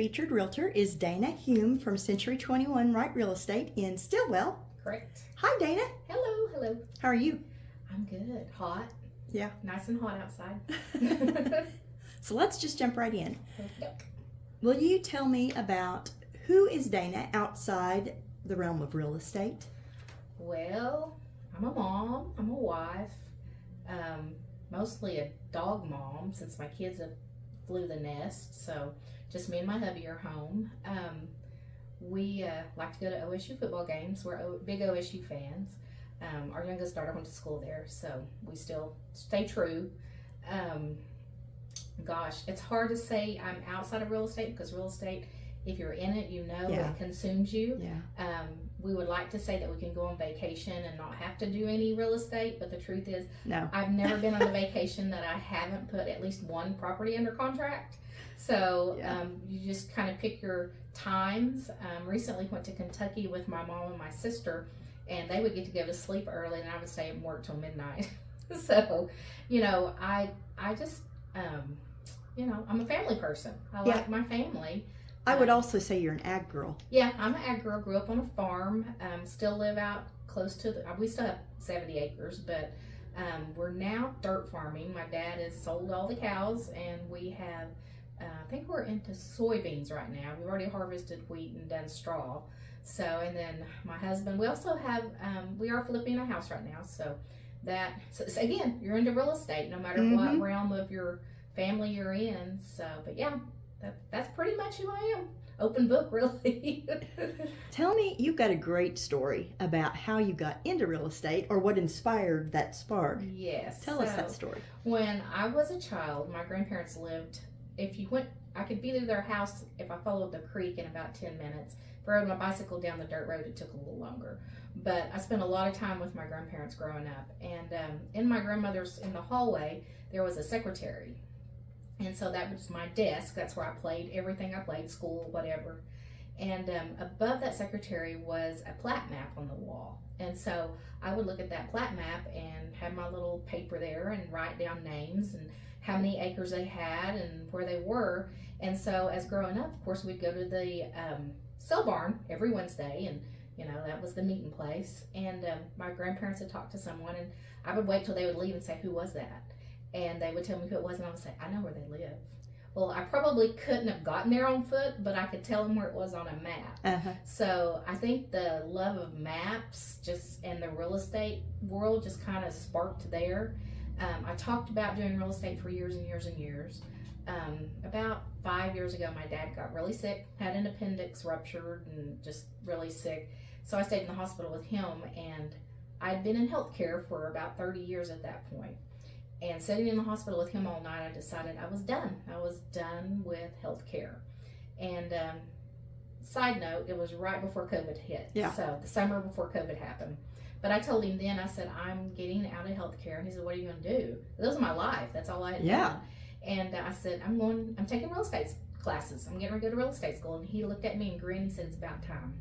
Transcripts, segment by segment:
featured realtor is Dayna Hume from Century 21 Wright Real Estate in Stilwell. Correct. Hi, Dayna. Hello, hello. How are you? I'm good. Hot. Yeah. Nice and hot outside. So let's just jump right in. Yep. Will you tell me about who is Dayna outside the realm of real estate? Well, I'm a mom. I'm a wife. Mostly a dog mom since my kids have flew the nest. So just me and my hubby are home. We like to go to OSU football games. We're big OSU fans. Our youngest daughter went to school there, so we still stay true. Gosh, it's hard to say I'm outside of real estate because real estate, if you're in it, you know it consumes you. Yeah. We would like to say that we can go on vacation and not have to do any real estate, but the truth is, No. I've never been on a vacation that I haven't put at least one property under contract. So you just kind of pick your times. Recently went to Kentucky with my mom and my sister, and they would get to go to sleep early, and I would stay and work till midnight. So, I just, I'm a family person. I like my family. I would also say you're an ag girl. Yeah, I'm an ag girl. Grew up on a farm. Still live out close to we still have 70 acres, but we're now dirt farming. My dad has sold all the cows, and we have, I think we're into soybeans right now. We've already harvested wheat and done straw. So, and then my husband, we also have, we are flipping a house right now. So again, you're into real estate, no matter what realm of your family you're in. So, but yeah. That's pretty much who I am. Open book, really. Tell me, you've got a great story about how you got into real estate or what inspired that spark. Yes. Tell us that story. When I was a child, my grandparents lived, I could be to their house if I followed the creek in about 10 minutes. If I rode my bicycle down the dirt road, it took a little longer. But I spent a lot of time with my grandparents growing up. And in my grandmother's, in the hallway, there was a secretary. And so that was my desk. That's where I played everything I played, school, whatever. And above that secretary was a plat map on the wall. And so I would look at that plat map and have my little paper there and write down names and how many acres they had and where they were. And so as growing up, of course, we'd go to the sale barn every Wednesday, and that was the meeting place. And my grandparents had talked to someone, and I would wait till they would leave and say, "Who was that?" And they would tell me who it was, and I would say, "I know where they live." Well, I probably couldn't have gotten there on foot, but I could tell them where it was on a map. So I think the love of maps and the real estate world just kind of sparked there. I talked about doing real estate for years and years and years. About 5 years ago, my dad got really sick, had an appendix ruptured, and just really sick. So I stayed in the hospital with him, and I'd been in healthcare for about 30 years at that point. And sitting in the hospital with him all night, I decided I was done. I was done with healthcare. And side note, it was right before COVID hit. Yeah. So the summer before COVID happened. But I told him then, I said, "I'm getting out of healthcare." And he said, "What are you going to do?" That was my life. That's all I had done. And I said, I'm taking real estate classes. I'm getting ready to go to real estate school. And he looked at me and grinned. He said, "It's about time."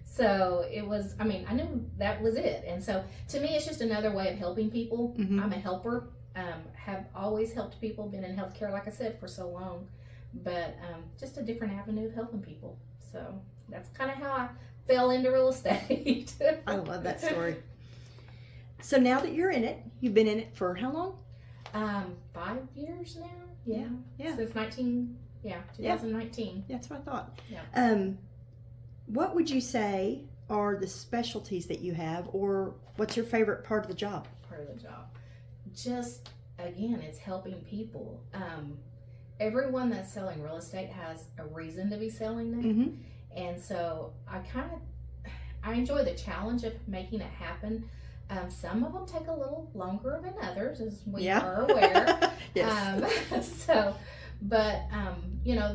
So it was, I knew that was it. And so to me, it's just another way of helping people. I'm a helper. Have always helped people, been in healthcare, like I said, for so long, but just a different avenue of helping people. So that's kind of how I fell into real estate. I love that story. So now that you're in it, you've been in it for how long? 5 years now. Yeah. Since 2019. Yeah, that's what I thought. Yeah. What would you say are the specialties that you have, or what's your favorite part of the job? Just, again, it's helping people. Everyone that's selling real estate has a reason to be selling them. And so I enjoy the challenge of making it happen. Some of them take a little longer than others, as we are aware. Yes.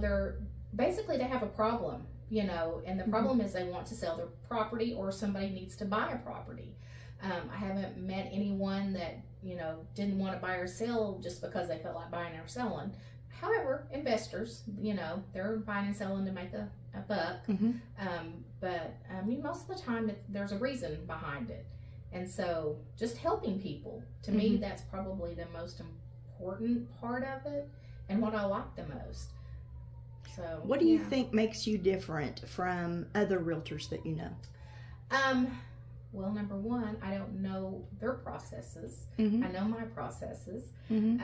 They're basically, they have a problem, and the problem is they want to sell their property, or somebody needs to buy a property. I haven't met anyone that, didn't want to buy or sell just because they felt like buying or selling. However, investors, they're buying and selling to make a buck. But most of the time, there's a reason behind it. And so just helping people, to me, that's probably the most important part of it and what I like the most. So What do you think makes you different from other realtors that you know? Well, number one, I don't know their processes. Mm-hmm. I know my processes. Mm-hmm.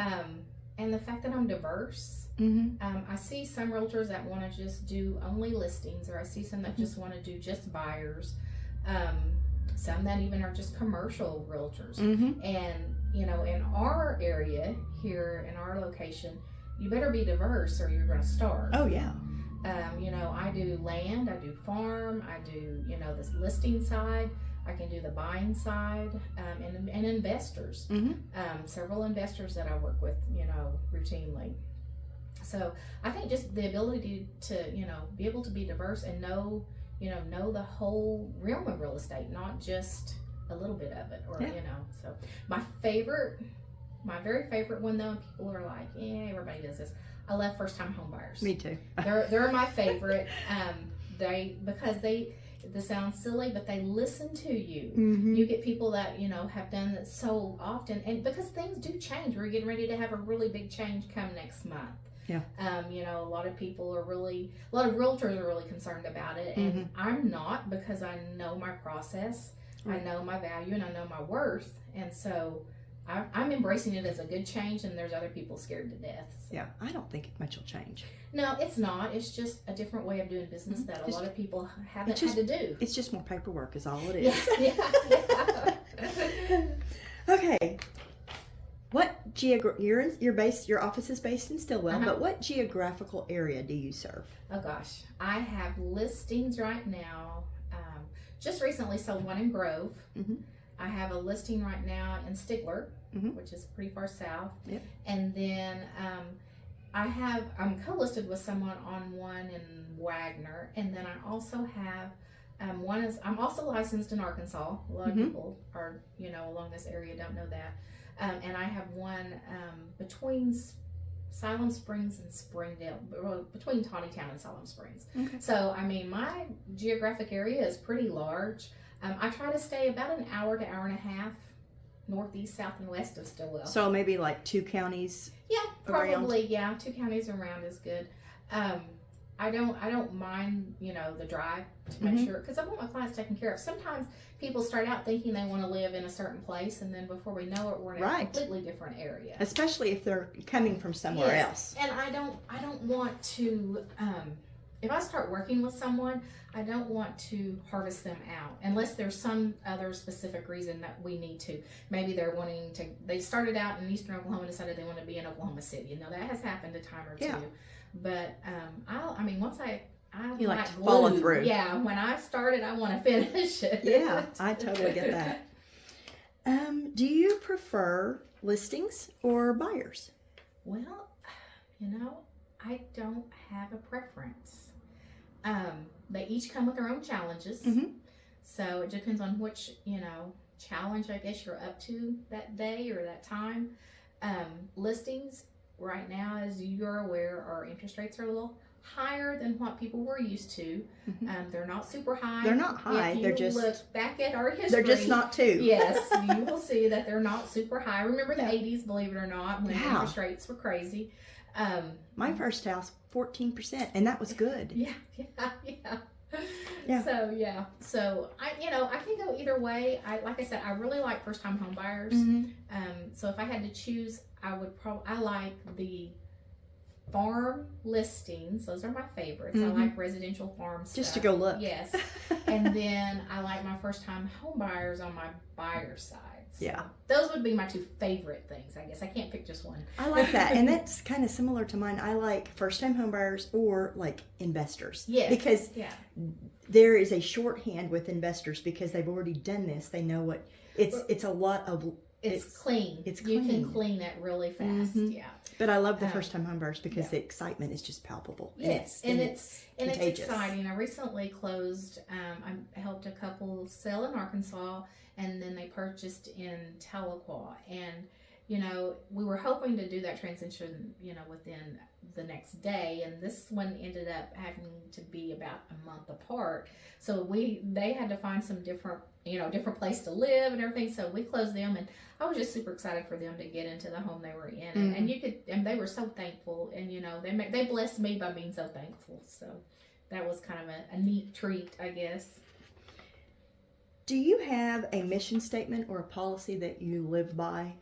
And the fact that I'm diverse. Mm-hmm. I see some realtors that want to just do only listings, or I see some that just want to do just buyers. Some that even are just commercial realtors. Mm-hmm. And, in our area here, in our location, you better be diverse or you're going to starve. Oh, yeah. I do land, I do farm, I do, this listing side. I can do the buying side, and investors. Mm-hmm. Several investors that I work with, routinely. So I think just the ability to, be able to be diverse and know the whole realm of real estate, not just a little bit of it, or, so my very favorite one though, and people are like, yeah, everybody does this. I love first time home buyers. Me too. They're my favorite. Because this sounds silly, but they listen to you. Mm-hmm. You get people that, have done it so often, and because things do change. We're getting ready to have a really big change come next month. Yeah. A lot of realtors are really concerned about it, and Mm-hmm. I'm not, because I know my process, Right. I know my value, and I know my worth, and so I'm embracing it as a good change, and there's other people scared to death. So. Yeah, I don't think much will change. No, it's not. It's just a different way of doing business that a lot of people haven't had to do. It's just more paperwork is all it is. Yeah. Okay. What your office is based in Stilwell, but what geographical area do you serve? Oh gosh, I have listings right now. Just recently sold one in Grove. Mm-hmm. I have a listing right now in Stigler, Mm-hmm. which is pretty far south. Yep. And then I'm co-listed with someone on one in Wagner, and then I also have I'm also licensed in Arkansas. A lot of Mm-hmm. people are along this area don't know that. And I have one between Siloam Springs and Springdale, between Tawnytown and Siloam Springs. Okay. So my geographic area is pretty large. I try to stay about an hour to hour and a half northeast, south, and west of Stilwell. So maybe like 2 counties. Yeah, probably. Around. Yeah, 2 counties around is good. I don't mind the drive to make sure, because I want my clients taken care of. Sometimes people start out thinking they want to live in a certain place, and then before we know it, we're in a completely different area. Especially if they're coming from somewhere else. And I don't want to. If I start working with someone, I don't want to harvest them out unless there's some other specific reason that we need to. Maybe they started out in eastern Oklahoma, decided they want to be in Oklahoma City. That has happened a time or two. But once I you like to follow through. Yeah, when I started, I want to finish it. Yeah, I totally get that. Do you prefer listings or buyers? Well, I don't have a preference. They each come with their own challenges. Mm-hmm. So it depends on which, challenge I guess you're up to that day or that time. Listings right now, as you're aware, our interest rates are a little higher than what people were used to. Mm-hmm. They're not super high. They're not high. If They're you just look back at our history. They're just not too. Yes, you will see that they're not super high. Remember the Yeah. 80s, believe it or not, when interest rates were crazy. My first house, 14%, and that was good. Yeah. So I can go either way. Like I said, I really like first time home buyers. Mm-hmm. So if I had to choose, I like the farm listings. Those are my favorites. Mm-hmm. I like residential farm stuff. Just to go look. Yes. And then I like my first time home buyers on my buyer side. So Yeah. those would be my 2 favorite things, I guess. I can't pick just one. I like that. And that's kind of similar to mine. I like first time home buyers or like investors. Yes. Because there is a shorthand with investors because they've already done this. They know what it's a lot of it's clean. It's You clean. can clean it really fast. Mm-hmm. Yeah. But I love the first time home buyers because the excitement is just palpable. Yes, and it's exciting. I recently closed. I helped a couple sell in Arkansas, and then they purchased in Tahlequah. And we were hoping to do that transition, within the next day, and this one ended up having to be about a month apart. So they had to find some different different place to live and everything. So we closed them, and I was just super excited for them to get into the home they were in. And they were so thankful, and they blessed me by being so thankful. So that was kind of a neat treat, I guess. Do you have a mission statement or a policy that you live by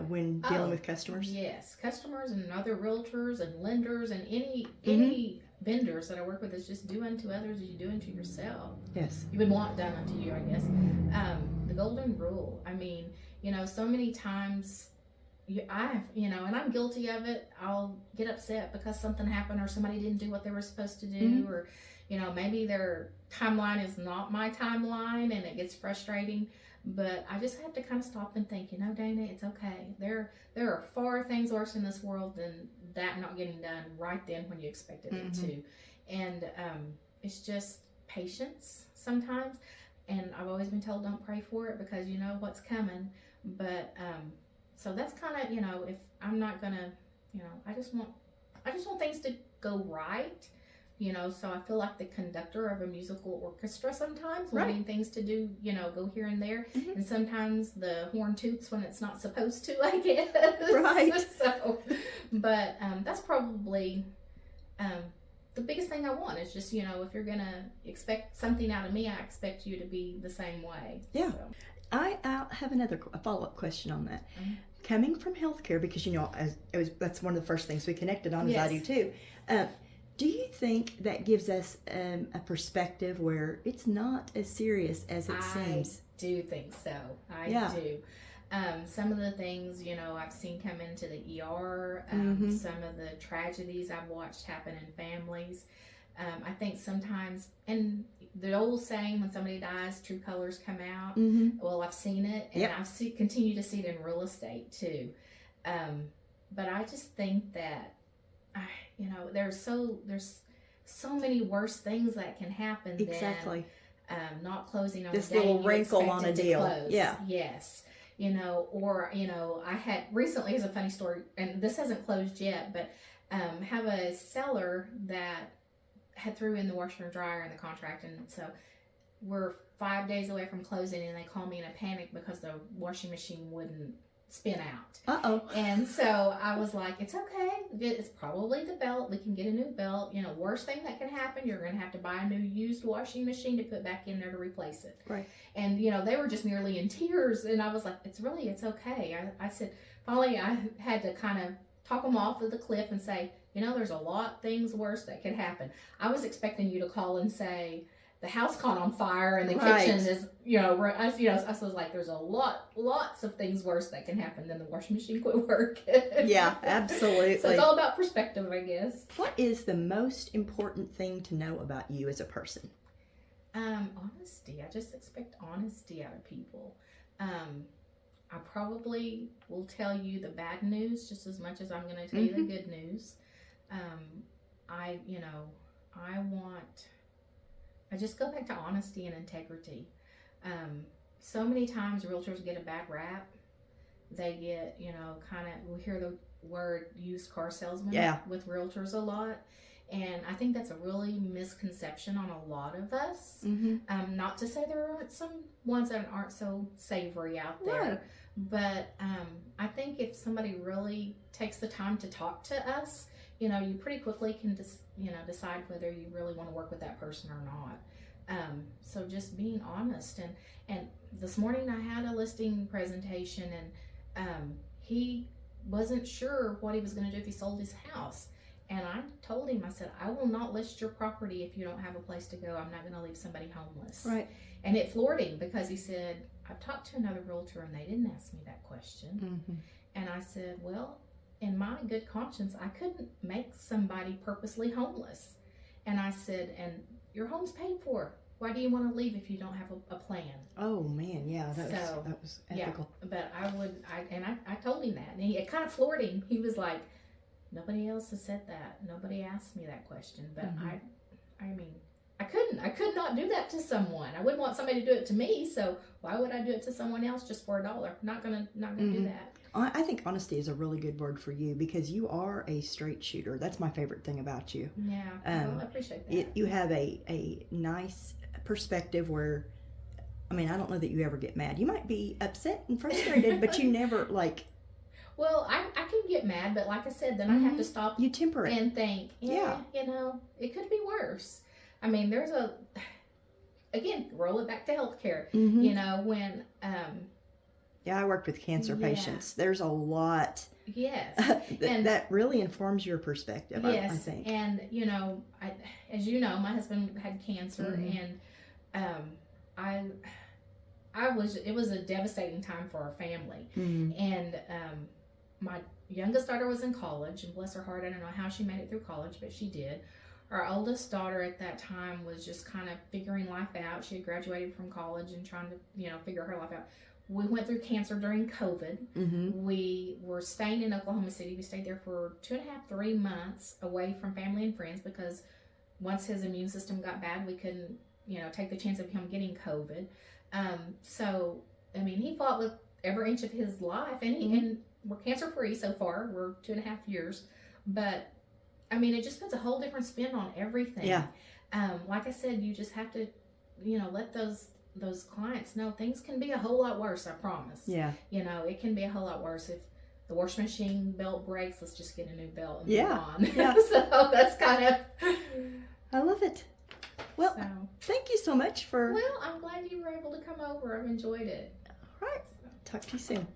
when dealing with customers? Yes, customers and other realtors and lenders and any vendors that I work with is just do unto others as you do unto yourself. Yes. You would want done unto you, I guess. The golden rule. I mean, so many times and I'm guilty of it. I'll get upset because something happened or somebody didn't do what they were supposed to do, or maybe their timeline is not my timeline and it gets frustrating. But I just have to kind of stop and think, Dayna, it's okay. There are far things worse in this world than that not getting done right then when you expected it to. And it's just patience sometimes. And I've always been told don't pray for it because you know what's coming. But so that's kind of, if I'm not gonna, I just want things to go right. So I feel like the conductor of a musical orchestra sometimes, wanting things to do, go here and there. And sometimes the horn toots when it's not supposed to, I guess. Right. So, but that's probably the biggest thing I want is just, if you're going to expect something out of me, I expect you to be the same way. Yeah. So. I'll have a follow-up question on that. Coming from healthcare, because, that's one of the first things we connected on, as I do too. Do you think that gives us a perspective where it's not as serious as it seems? I do think so. I do. Some of the things, I've seen come into the ER, some of the tragedies I've watched happen in families. I think sometimes, and the old saying, when somebody dies, true colors come out. Well, I've seen it, and I've continue to see it in real estate too. But I just think that, there's so many worse things that can happen exactly than not closing on this the day little wrinkle on a deal. Close. Yes. Or I had recently, here's a funny story, and this hasn't closed yet, but have a seller that had threw in the washer and dryer in the contract, and so we're 5 days away from closing, and they call me in a panic because the washing machine wouldn't spin out. And so I was like, it's okay. It's probably the belt. We can get a new belt. Worst thing that can happen, you're going to have to buy a new used washing machine to put back in there to replace it. Right. And, they were just nearly in tears. And I was like, it's okay. I said, finally, I had to kind of talk them off of the cliff and say, there's a lot things worse that could happen. I was expecting you to call and say, the house caught on fire and the kitchen is, I was like, there's lots of things worse that can happen than the washing machine quit working. Yeah, absolutely. So it's all about perspective, I guess. What is the most important thing to know about you as a person? Honesty. I just expect honesty out of people. I probably will tell you the bad news just as much as I'm going to tell you the good news. I just go back to honesty and integrity. So many times realtors get a bad rap. They get, we hear the word used car salesman with realtors a lot. And I think that's a really misconception on a lot of us. Not to say there aren't some ones that aren't so savory out there. Right. But I think if somebody really takes the time to talk to us, you pretty quickly can decide whether you really want to work with that person or not. So just being honest. And this morning I had a listing presentation, and he wasn't sure what he was going to do if he sold his house. And I told him, I said, I will not list your property if you don't have a place to go. I'm not going to leave somebody homeless. Right. And it floored him because he said, I've talked to another realtor and they didn't ask me that question. And I said, well, in my good conscience, I couldn't make somebody purposely homeless. And I said, and your home's paid for. Why do you want to leave if you don't have a plan? Oh man, yeah, that was ethical. Yeah, but I told him that, and it kind of floored him. He was like, nobody else has said that. Nobody asked me that question. But I could not do that to someone. I wouldn't want somebody to do it to me. So why would I do it to someone else just for $1? Not gonna do that. I think honesty is a really good word for you because you are a straight shooter. That's my favorite thing about you. Yeah, I appreciate that. You have a nice perspective where I mean, I don't know that you ever get mad. You might be upset and frustrated, but you never like. Well, I can get mad, but like I said, then I have to stop. You temper it and think, you know, it could be worse. I mean, again, roll it back to healthcare. You know, when I worked with cancer patients. There's a lot. Yes. And that really informs your perspective, yes. I think. And, you know, as you know, my husband had cancer, and it was a devastating time for our family. And my youngest daughter was in college, and bless her heart, I don't know how she made it through college, but she did. Our oldest daughter at that time was just kind of figuring life out. She had graduated from college and trying to, you know, figure her life out. We went through cancer during COVID. We were staying in Oklahoma City. We stayed there for 2.5, 3 months away from family and friends, because once his immune system got bad, we couldn't, you know, take the chance of him getting COVID. So, I mean, he fought with every inch of his life, and and we're cancer free so far. We're 2.5 years, but I mean, it just puts a whole different spin on everything. Yeah. Like I said, you just have to, you know, let those clients know things can be a whole lot worse. I promise. Yeah. You know, it can be a whole lot worse. If the washing machine belt breaks, let's just get a new belt and move on. Yeah. So that's kind of. I love it. Well, thank you so much for. Well, I'm glad you were able to come over. I've enjoyed it. All right. Talk to you soon.